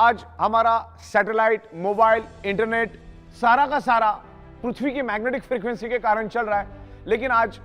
आज हमारा satellite, mobile, internet सारा का सारा पृथ्वी की मैग्नेटिक फ्रीक्वेंसी के कारण चल रहा है। लेकिन आज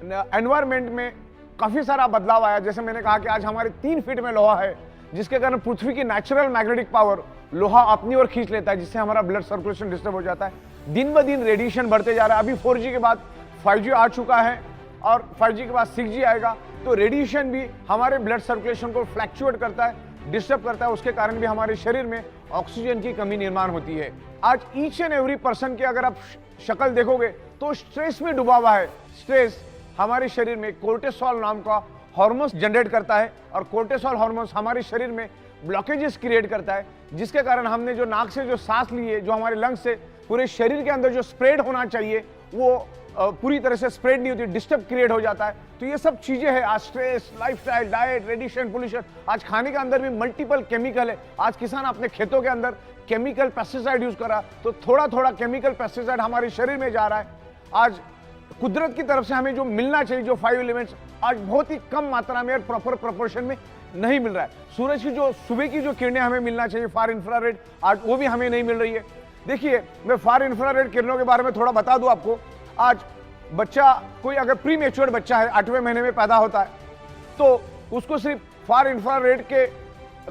एनवायरमेंट में काफी सारा बदलाव आया। जैसे मैंने कहा कि आज हमारे 3 फीट में लोहा है, जिसके कारण पृथ्वी की नेचुरल मैग्नेटिक पावर लोहा अपनी ओर खींच लेता है, जिससे हमारा ब्लड सर्कुलेशन डिस्टर्ब हो जाता है। दिन ब दिन रेडिएशन बढ़ते जा रहा है। अभी 4G के बाद 5G आ चुका है और 5G के बाद 6G आएगा, तो रेडिएशन भी हमारे ब्लड सर्कुलेशन को फ्लैक्चुएट करता है, डिस्टर्ब करता है। उसके कारण भी हमारे शरीर में ऑक्सीजन की कमी निर्माण होती है। आज ईच एंड एवरी पर्सन की अगर आप शक्ल देखोगे तो स्ट्रेस में डूबा हुआ है। स्ट्रेस हमारे शरीर में कोर्टिसोल नाम का हार्मोन जनरेट करता है और कोर्टिसोल हार्मोन हमारे शरीर में ब्लॉकेजेस क्रिएट करता है, जिसके कारण हमने जो नाक से जो सांस ली है, जो हमारे लंग्स से पूरे शरीर के अंदर जो स्प्रेड होना चाहिए वो पूरी तरह से स्प्रेड नहीं होती, डिस्टर्ब क्रिएट हो जाता है। तो ये सब चीजें हैं। आज stress, lifestyle, diet, radiation, pollution, आज खाने के अंदर भी मल्टीपल केमिकल है। आज किसान अपने खेतों के अंदर केमिकल पेस्टिसाइड यूज कर रहा है, तो थोड़ा थोड़ा केमिकल पेस्टिसाइड हमारे शरीर में जा रहा है। आज कुदरत की तरफ से हमें जो मिलना चाहिए, जो 5 एलिमेंट्स, आज बहुत ही कम मात्रा में और प्रॉपर प्रोपोर्शन में नहीं मिल रहा है। सूरज की जो सुबह की जो किरणें हमें मिलना चाहिए, फार इंफ्रारेड, आज वो भी हमें नहीं मिल रही है। देखिए, मैं फार इंफ्रारेड किरणों के बारे में थोड़ा बता दूं आपको। आज बच्चा, कोई अगर प्री मैच्योर्ड बच्चा है, 8वें महीने में पैदा होता है, तो उसको सिर्फ फार इंफ्रारेड के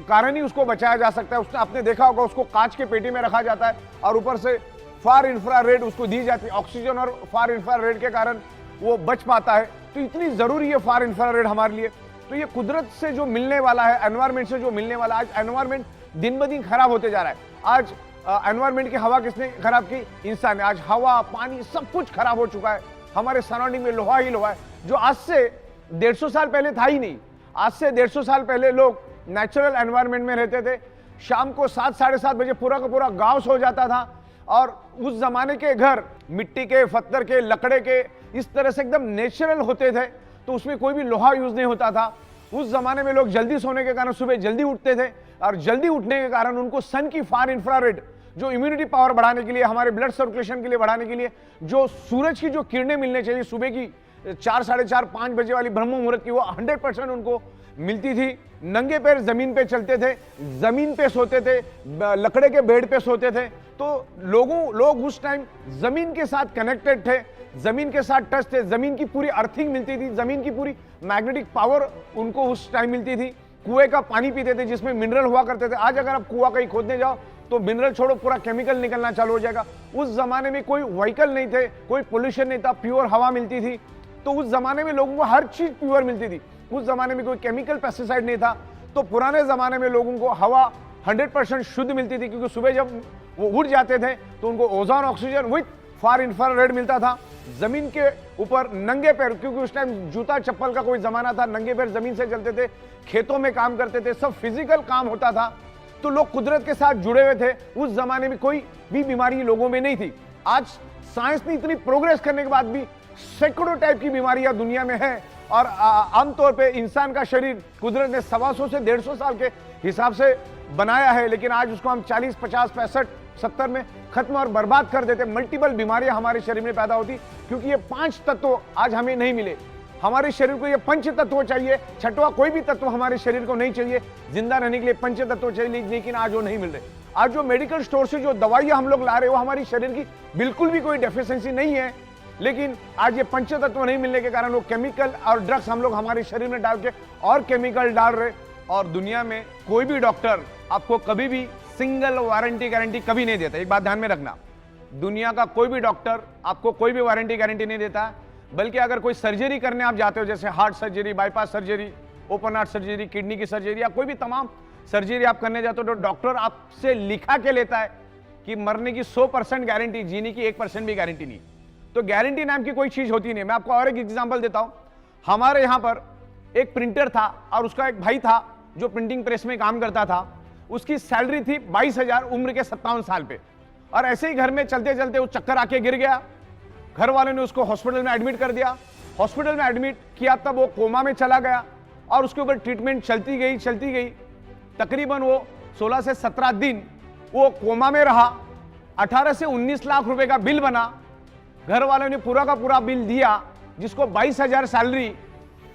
कारण ही उसको बचाया जा सकता है। उसने आपने देखा होगा, उसको कांच के पेटी में रखा जाता है और ऊपर से फार इंफ्रारेड उसको दी जाती है। ऑक्सीजन और फार इंफ्रारेड के कारण वो बच पाता है। तो इतनी जरूरी है फार इंफ्रारेड हमारे लिए। तो ये कुदरत से जो मिलने वाला है, एनवायरमेंट से जो मिलने वाला है, आज एनवायरमेंट दिन ब दिन खराब होते जा रहा है। आज एनवायरमेंट की हवा किसने खराब की? इंसान ने। आज हवा, पानी सब कुछ खराब हो चुका है। हमारे सराउंडिंग में लोहा ही लोहा है, जो आज से 150 साल पहले था ही नहीं। आज से 150 साल पहले लोग नेचुरल एनवायरमेंट में रहते थे। शाम को 7, साढ़े 7 बजे पूरा का पूरा गांव सो जाता था और उस जमाने के घर मिट्टी के, पत्थर के, लकड़े के, इस तरह से एकदम नेचुरल होते थे। तो उसमें कोई भी लोहा यूज नहीं होता था। उस जमाने में लोग जल्दी सोने के कारण सुबह जल्दी उठते थे और जल्दी उठने के कारण उनको सन की फार इंफ्रारेड, जो इम्यूनिटी पावर बढ़ाने के लिए, हमारे ब्लड सर्कुलेशन के लिए बढ़ाने के लिए, जो सूरज की जो किरणें मिलने चाहिए सुबह की 4, साढ़े 4, 5 बजे वाली ब्रह्म मुहूर्त की, वो 100% उनको मिलती थी। नंगे पैर जमीन पे चलते थे, जमीन पे सोते थे, लकड़े के बेड पे सोते थे। तो लोग उस टाइम जमीन के साथ कनेक्टेड थे, जमीन के साथ टच थे। जमीन की पूरी अर्थिंग मिलती थी, जमीन की पूरी मैग्नेटिक पावर उनको उस टाइम मिलती थी। कुएं का पानी पीते थे जिसमें मिनरल हुआ करते थे। आज अगर आप कुआं कहीं खोदने जाओ तो मिनरल छोड़ो, पूरा केमिकल निकलना चालू हो जाएगा। उस जमाने में कोई व्हीकल नहीं थे, कोई पोल्यूशन नहीं था, प्योर हवा मिलती थी। तो उस जमाने में लोगों को हर चीज प्योर मिलती थी। उस जमाने में कोई केमिकल पेस्टिसाइड नहीं था। तो पुराने जमाने में लोगों को हवा 100% शुद्ध मिलती थी, क्योंकि सुबह जब वो उठ जाते थे तो उनको ozone, oxygen with far infrared मिलता था। जमीन के ऊपर नंगे पैर, क्योंकि उस टाइम जूता चप्पल का कोई जमाना था, नंगे पैर जमीन से चलते थे, खेतों में काम करते थे, सब फिजिकल काम होता था। तो लोग कुदरत के साथ जुड़े हुए थे। उस जमाने में कोई भी बीमारी लोगों में नहीं थी। आज साइंस ने इतनी प्रोग्रेस करने के बाद भी सैकड़ों टाइप की बीमारियां दुनिया में है और आमतौर पे इंसान का शरीर कुदरत ने 125 से 150 साल के हिसाब से बनाया है, लेकिन आज उसको हम 40, 50, 65, 70 में खत्म और बर्बाद कर देते। मल्टीपल बीमारियां हमारे शरीर में पैदा होती, क्योंकि ये 5 तत्व आज हमें नहीं मिले। हमारे शरीर को ये 5 तत्व चाहिए, छठवां कोई भी तत्व हमारे शरीर को नहीं चाहिए। जिंदा रहने के लिए 5 तत्व चाहिए, लेकिन आज वो नहीं मिल रहे। आज जो मेडिकल स्टोर से जो दवाइयां हम लोग ला रहे हैं, वो हमारी शरीर की बिल्कुल भी कोई डेफिशिएंसी नहीं है, लेकिन आज ये 5 तत्व नहीं मिलने के कारण वो केमिकल और ड्रग्स हम लोग हमारे शरीर में डाल के और केमिकल डाल रहे। और दुनिया में कोई भी डॉक्टर आपको कभी भी सिंगल वारंटी गारंटी कभी नहीं देता। एक बात ध्यान में रखना, दुनिया का कोई भी डॉक्टर आपको कोई भी वारंटी गारंटी नहीं देता। बल्कि अगर कोई सर्जरी करने आप जाते हो, जैसे heart surgery, bypass surgery, open heart surgery, kidney की सर्जरी या कोई भी तमाम सर्जरी आप करने जाते हो, तो डॉक्टर आपसे लिखा के लेता है कि मरने की 100% गारंटी, जीने की 1% भी गारंटी नहीं। तो गारंटी नाम की कोई चीज होती नहीं। मैं आपको और एक एग्जांपल देता हूं। हमारे यहां पर एक प्रिंटर था और उसका एक भाई था जो प्रिंटिंग प्रेस में काम करता था। उसकी सैलरी थी 22,000 उम्र के 57 साल पे। और ऐसे ही घर में चलते चलते वो चक्कर आके गिर गया। घर वालों ने उसको हॉस्पिटल में एडमिट कर दिया। हॉस्पिटल में एडमिट किया तब वो कोमा में चला गया और उसके ऊपर ट्रीटमेंट चलती गई। तकरीबन वो 16 से 17 दिन वो कोमा में रहा। 18 से 19 लाख रुपए का बिल बना। घर वालों ने पूरा का पूरा बिल दिया, जिसको 22,000 सैलरी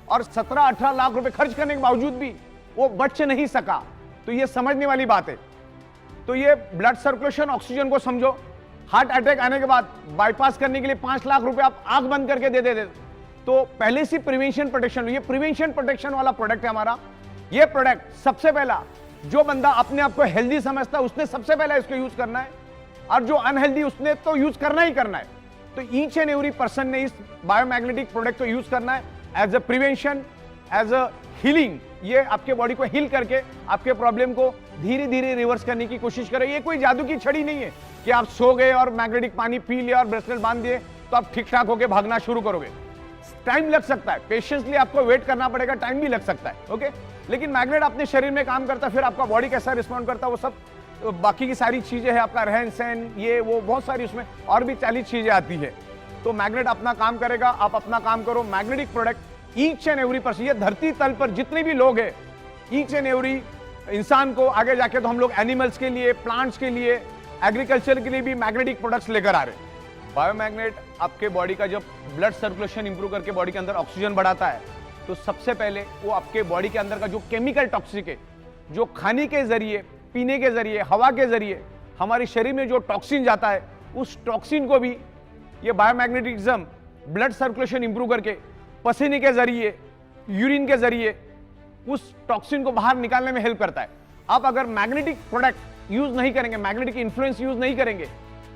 और 17-18 लाख रुपए खर्च करने के बावजूद भी वो बच नहीं सका। तो ये समझने वाली बात है। तो ये ब्लड सर्कुलेशन ऑक्सीजन को समझो, हार्ट अटैक आने के बाद बाईपास करने के लिए 5 लाख रुपए आप आंख बंद करके दे देते, तो पहले से प्रिवेंशन प्रोटेक्शन, ये प्रिवेंशन प्रोटेक्शन वाला प्रोडक्ट है हमारा। ये प्रोडक्ट सबसे पहला जो बंदा अपने आप को हेल्दी समझता है उसने सबसे पहले इसको यूज करना है, और जो अनहेल्दी उसने तो यूज करना ही करना है। तो ईच एंड एवरी पर्सन ने इस बायोमैग्नेटिक प्रोडक्ट को यूज करना है as a prevention, as a healing. ये आपके बॉडी को हील करके आपके प्रॉब्लम को धीरे धीरे रिवर्स करने की कोशिश करे। ये कोई जादू की छड़ी नहीं है कि आप सो गए और मैग्नेटिक पानी पी लिया और ब्रेसलेट बांध दिए तो आप ठीक ठाक होकर भागना शुरू करोगे। टाइम लग सकता है, पेशेंसली आपको वेट करना पड़ेगा, टाइम भी लग सकता है, ओके। लेकिन मैग्नेट अपने शरीर में काम करता है, फिर आपका बॉडी कैसा रिस्पॉन्ड करता है वो सब बाकी की सारी चीजें हैं, आपका रहन सहन, ये वो बहुत सारी उसमें और भी 40 चीजें आती है। तो मैग्नेट अपना काम करेगा, आप अपना काम करो। Magnetic product each and every person, ये धरती तल पर जितने भी लोग हैं, ईच एंड एवरी इंसान को आगे जाके तो हम लोग एनिमल्स के लिए, प्लांट्स के लिए, एग्रीकल्चर के लिए भी मैग्नेटिक प्रोडक्ट्स लेकर आ रहे हैं। बायोमैग्नेट आपके बॉडी का जब ब्लड सर्कुलेशन इंप्रूव करके बॉडी के अंदर ऑक्सीजन बढ़ाता है, तो सबसे पहले वो आपके बॉडी के अंदर का जो केमिकल टॉक्सिक है, जो खाने के जरिए, पीने के जरिए, हवा के जरिए हमारे शरीर में जो टॉक्सिन जाता है, उस टॉक्सिन को भी ये बायोमैग्नेटिज्म ब्लड सर्कुलेशन इंप्रूव करके पसीने के जरिए, यूरिन के जरिए उस टॉक्सिन को बाहर निकालने में हेल्प करता है। आप अगर मैग्नेटिक प्रोडक्ट यूज नहीं करेंगे, मैग्नेटिक इन्फ्लुएंस यूज नहीं करेंगे,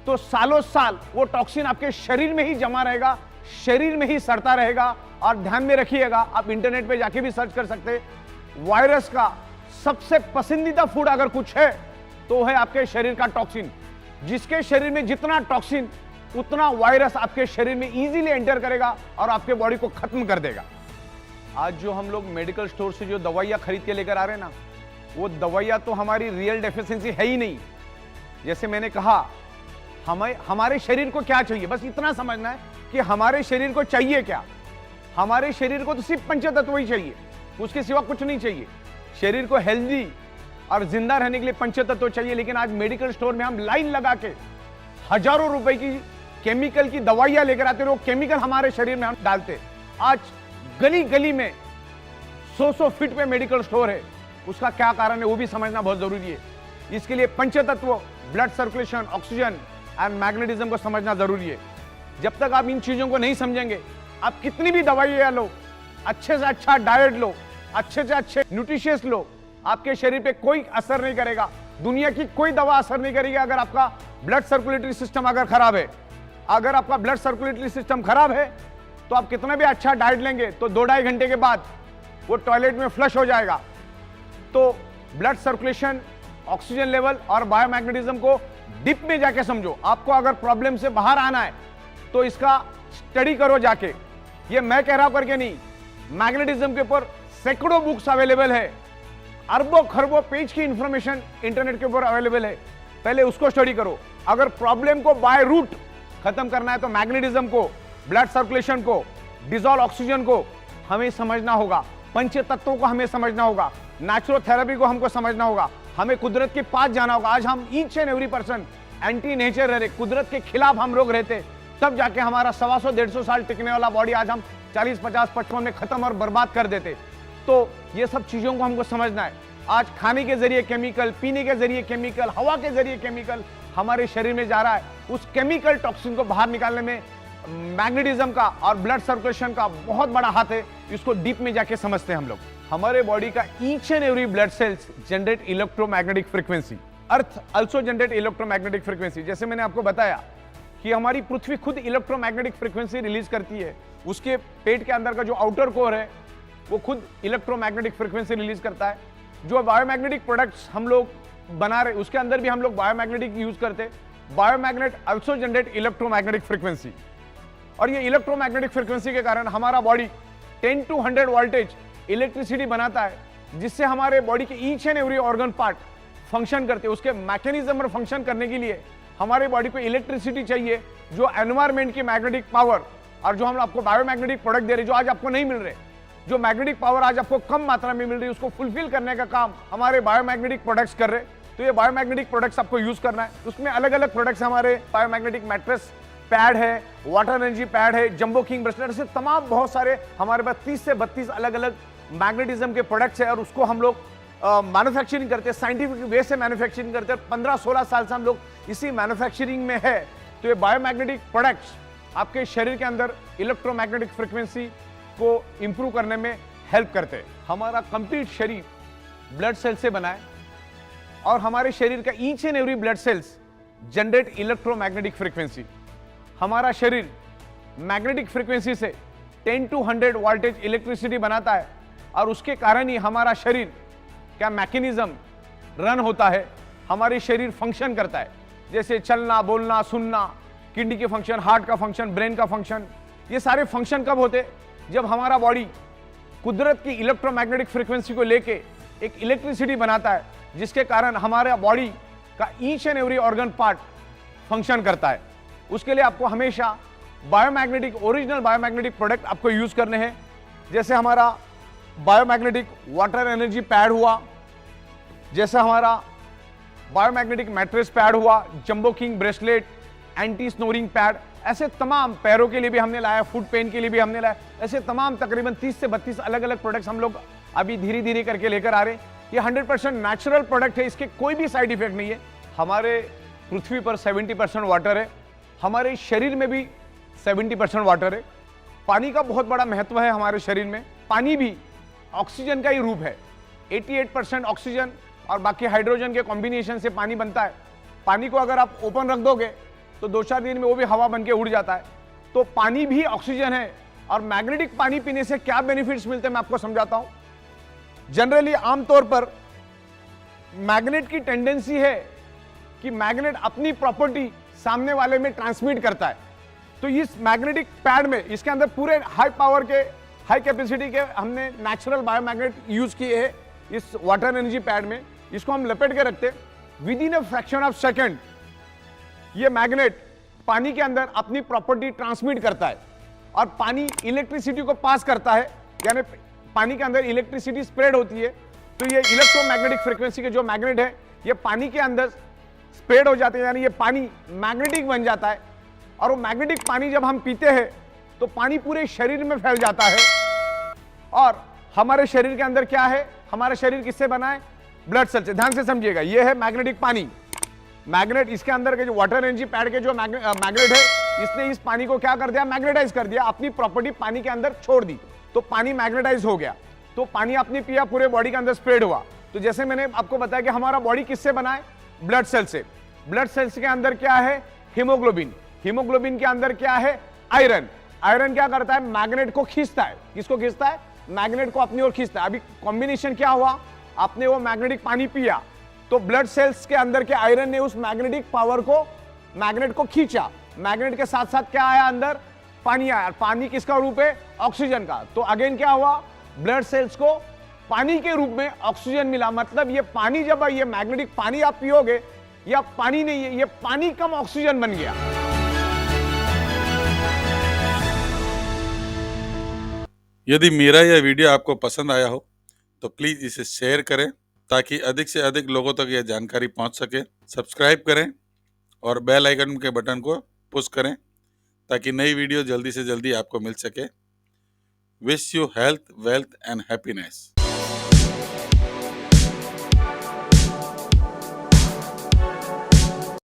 तो सालों साल वो टॉक्सिन आपके शरीर में ही जमा रहेगा, शरीर में ही सड़ता रहेगा। और ध्यान में रखिएगा, आप इंटरनेट पे जाके भी सर्च कर सकते हैं, वायरस का सबसे पसंदीदा फूड अगर कुछ है तो है आपके शरीर का टॉक्सिन। जिसके शरीर में जितना टॉक्सिन, उतना वायरस आपके शरीर में इजीली एंटर करेगा और आपके बॉडी को खत्म कर देगा। आज जो हम लोग मेडिकल स्टोर से जो दवाइयां खरीद के लेकर आ रहे हैं ना, वो दवाइयां तो हमारी रियल डेफिशिएंसी है ही नहीं। जैसे मैंने कहा, हमारे शरीर को क्या चाहिए, बस इतना समझना है कि हमारे शरीर को चाहिए क्या। हमारे शरीर को तो सिर्फ पंचतत्व ही चाहिए, उसके सिवा कुछ नहीं चाहिए। शरीर को हेल्दी और जिंदा रहने के लिए पंचतत्व चाहिए। लेकिन आज मेडिकल स्टोर में हम लाइन लगा के हजारों रुपए की केमिकल की दवाइयां लेकर आते, वो केमिकल हमारे शरीर में हम डालते। आज गली गली में 100-100 फीट पे मेडिकल स्टोर है, उसका क्या कारण है वो भी समझना बहुत जरूरी है। इसके लिए पंचतत्व, blood circulation, oxygen and magnetism को समझना जरूरी है। जब तक आप इन चीजों को नहीं समझेंगे, आप कितनी भी दवाइयां लो, अच्छे से अच्छा डाइट लो, अच्छे से अच्छे न्यूट्रिशियस लो, आपके शरीर पे कोई असर नहीं करेगा। दुनिया की कोई दवा असर नहीं करेगी अगर आपका ब्लड सर्कुलेटरी सिस्टम अगर खराब है। अगर आपका ब्लड सर्कुलेटरी सिस्टम खराब है तो आप कितना भी अच्छा डाइट लेंगे तो 2-2.5 घंटे के बाद वो टॉयलेट में फ्लश हो जाएगा। तो ब्लड सर्कुलेशन, ऑक्सीजन लेवल और बायोमैग्नेटिज्म को डीप में जाके समझो। आपको अगर प्रॉब्लम से बाहर आना है तो इसका स्टडी करो जाके। ये मैं कह रहा हूं करके नहीं, मैग्नेटिज्म के ऊपर सैकड़ों बुक्स अवेलेबल है, अरबों खरबों पेज की इंफॉर्मेशन इंटरनेट के ऊपर अवेलेबल है। पहले उसको स्टडी करो। अगर प्रॉब्लम को बाय रूट खत्म करना है तो मैग्नेटिज्म को, ब्लड सर्कुलेशन को, डिजॉल्व ऑक्सीजन को हमें समझना होगा, पंच तत्वों को हमें समझना होगा, नेचुरोथेरेपी को हमको समझना होगा, हमें कुदरत के पास जाना होगा। आज हम each and every person anti nature रह रहे, कुदरत के खिलाफ हम लोग रहते, तब जाके हमारा 125-150 साल टिकने वाला बॉडी आज हम 40, 50, 55 में खत्म और बर्बाद कर देते। तो ये सब चीजों को हमको समझना है। आज खाने के जरिए केमिकल, पीने के जरिए केमिकल, हवा के जरिए केमिकल हमारे शरीर में जा रहा है। उस केमिकल टॉक्सिन को बाहर निकालने में मैग्नेटिज्म का और ब्लड सर्कुलेशन का बहुत बड़ा हाथ है। इसको डीप में जाके समझते हैं हम लोग। हमारे बॉडी का each and every blood cells generate electromagnetic frequency, earth also generate electromagnetic frequency. जैसे मैंने आपको बताया कि हमारी पृथ्वी खुद इलेक्ट्रोमैग्नेटिक फ्रीक्वेंसी रिलीज करती है। उसके पेट के अंदर का जो आउटर कोर है वो खुद इलेक्ट्रोमैग्नेटिक फ्रीक्वेंसी रिलीज करता है। जो बायोमैग्नेटिक प्रोडक्ट्स हम लोग बना रहे उसके अंदर भी हम लोग बायोमैग्नेटिक यूज करते। बायोमैग्नेट आल्सो जनरेट इलेक्ट्रोमैग्नेटिक फ्रीक्वेंसी, और ये इलेक्ट्रोमैग्नेटिक फ्रीक्वेंसी के कारण हमारा बॉडी 10 to 100 वोल्टेज इलेक्ट्रिसिटी बनाता है, जिससे हमारे बॉडी के each and every organ part function करते हैं। उसके मैकेनिज्म और फंक्शन करने के लिए हमारे बॉडी को इलेक्ट्रिसिटी चाहिए, जो एनवायरमेंट की मैग्नेटिक पावर और जो हम आपको बायोमैग्नेटिक प्रोडक्ट दे रहे जो आज आपको नहीं मिल रहे, जो मैग्नेटिक पावर आज आपको कम मात्रा में मिल रही है, उसको फुलफिल करने का काम हमारे बायोमैग्नेटिक प्रोडक्ट्स कर रहे। तो ये बायोमैग्नेटिक प्रोडक्ट्स आपको यूज करना है। उसमें अलग अलग प्रोडक्ट्स हमारे बायोमैग्नेटिक मैट्रेस पैड है, वाटर एनर्जी पैड है, जंबो किंग ब्रेसलेट, ऐसे तमाम बहुत सारे हमारे पास 30 से 32 अलग अलग मैग्नेटिज्म के प्रोडक्ट्स है। और उसको हम लोग मैन्युफैक्चरिंग करते हैं, साइंटिफिक वे से मैन्युफैक्चरिंग करते हैं, 15-16 साल से हम लोग इसी मैन्युफैक्चरिंग में है। तो ये बायोमैग्नेटिक प्रोडक्ट्स आपके शरीर के अंदर इलेक्ट्रोमैग्नेटिक फ्रीक्वेंसी को इंप्रूव करने में हेल्प करते हैं। हमारा कंप्लीट शरीर ब्लड सेल से बना है और हमारे शरीर का each and every blood cells generate electromagnetic frequency. हमारा शरीर मैग्नेटिक फ्रीक्वेंसी से 10 to 100 वोल्टेज इलेक्ट्रिसिटी बनाता है और उसके कारण ही हमारा शरीर क्या मैकेनिज्म रन होता है, हमारे शरीर फंक्शन करता है, जैसे चलना, बोलना, सुनना, किडनी के फंक्शन, हार्ट का फंक्शन, ब्रेन का फंक्शन। ये सारे फंक्शन कब होते? जब हमारा बॉडी कुदरत की इलेक्ट्रोमैग्नेटिक फ्रीक्वेंसी को लेके एक इलेक्ट्रिसिटी बनाता है, जिसके कारण हमारा बॉडी का each and every organ part function करता है। उसके लिए आपको हमेशा बायोमैग्नेटिक, ओरिजिनल बायोमैग्नेटिक प्रोडक्ट आपको यूज करने हैं। जैसे हमारा बायोमैग्नेटिक वाटर एनर्जी पैड हुआ, जैसे हमारा बायोमैग्नेटिक मैट्रेस पैड हुआ, jumbo king bracelet, anti snoring pad, ऐसे तमाम, पैरों के लिए भी हमने लाया, फुट पेन के लिए भी हमने लाया, ऐसे तमाम तकरीबन 30 से 32 अलग अलग प्रोडक्ट्स हम लोग अभी धीरे धीरे करके लेकर आ रहे हैं। ये 100% नेचुरल प्रोडक्ट है, इसके कोई भी साइड इफेक्ट नहीं है। हमारे पृथ्वी पर 70% वाटर है, हमारे शरीर में भी 70% वाटर है। पानी का बहुत बड़ा महत्व है हमारे शरीर में। पानी भी ऑक्सीजन का ही रूप है। 88% ऑक्सीजन और बाकी हाइड्रोजन के कॉम्बिनेशन से पानी बनता है। पानी को अगर आप ओपन रख दोगे तो 2-4 दिन में वो भी हवा बन के उड़ जाता है। तो पानी भी ऑक्सीजन है। और मैग्नेटिक पानी पीने से क्या बेनिफिट्स मिलते हैं मैं आपको समझाता हूं। जनरली आमतौर पर मैग्नेट की टेंडेंसी है कि मैग्नेट अपनी प्रॉपर्टी सामने वाले में ट्रांसमिट करता है। तो इस मैग्नेटिक पैड में, इसके अंदर पूरे हाई पावर के, हाई कैपेसिटी के हमने नेचुरल बायोमैग्नेट यूज किए हैं इस वाटर एनर्जी पैड में। इसको हम लपेट के रखते, with in a fraction of second ये मैग्नेट पानी के अंदर अपनी प्रॉपर्टी ट्रांसमिट करता है और पानी इलेक्ट्रिसिटी को पास करता है, यानी पानी के अंदर इलेक्ट्रिसिटी स्प्रेड होती है। तो ये इलेक्ट्रोमैग्नेटिक फ्रीक्वेंसी के जो मैग्नेट है ये पानी के अंदर स्प्रेड हो जाते हैं, यानी ये पानी मैग्नेटिक बन जाता है। और वो मैग्नेटिक पानी जब हम पीते हैं तो पानी पूरे शरीर में फैल जाता है। और हमारे शरीर के अंदर क्या है, हमारा शरीर किससे बना है? ब्लड सेल से। ध्यान से समझिएगा, ये है मैग्नेटिक पानी। मैग्नेट, इसके अंदर के जो वाटर एनर्जी पैड के जो मैग्नेट है, इसने इस पानी को क्या कर दिया? मैग्नेटाइज कर दिया, अपनी प्रॉपर्टी पानी के अंदर छोड़ दी, तो पानी मैग्नेटाइज हो गया। तो पानी आपने पिया, पूरे बॉडी के अंदर स्प्रेड हुआ। तो जैसे मैंने आपको बताया कि हमारा बॉडी किससे बना है? ब्लड सेल से। ब्लड सेल्स के अंदर क्या है? हीमोग्लोबिन। हीमोग्लोबिन के अंदर क्या है? आयरन। आयरन क्या करता है? मैग्नेट को खींचता है। किसको खींचता है? मैग्नेट को अपनी ओर खींचता है। अभी कॉम्बिनेशन क्या हुआ? आपने वो मैग्नेटिक पानी पिया तो ब्लड सेल्स के अंदर के आयरन ने उस मैग्नेटिक पावर को, मैग्नेट को खींचा। मैग्नेट के साथ साथ क्या आया अंदर? पानी आया। पानी किसका रूप है? ऑक्सीजन का। तो अगेन क्या हुआ? ब्लड सेल्स को पानी के रूप में ऑक्सीजन मिला। मतलब ये पानी, जब ये मैग्नेटिक पानी आप पियोगे, या पानी नहीं है, ये पानी कम ऑक्सीजन बन गया। यदि मेरा यह वीडियो आपको पसंद आया हो तो प्लीज़ इसे शेयर करें ताकि अधिक से अधिक लोगों तक यह जानकारी पहुंच सके। सब्सक्राइब करें और बेल आइकन के बटन को पुश करें ताकि नई वीडियो जल्दी से जल्दी आपको मिल सके। Wish you health, wealth and happiness.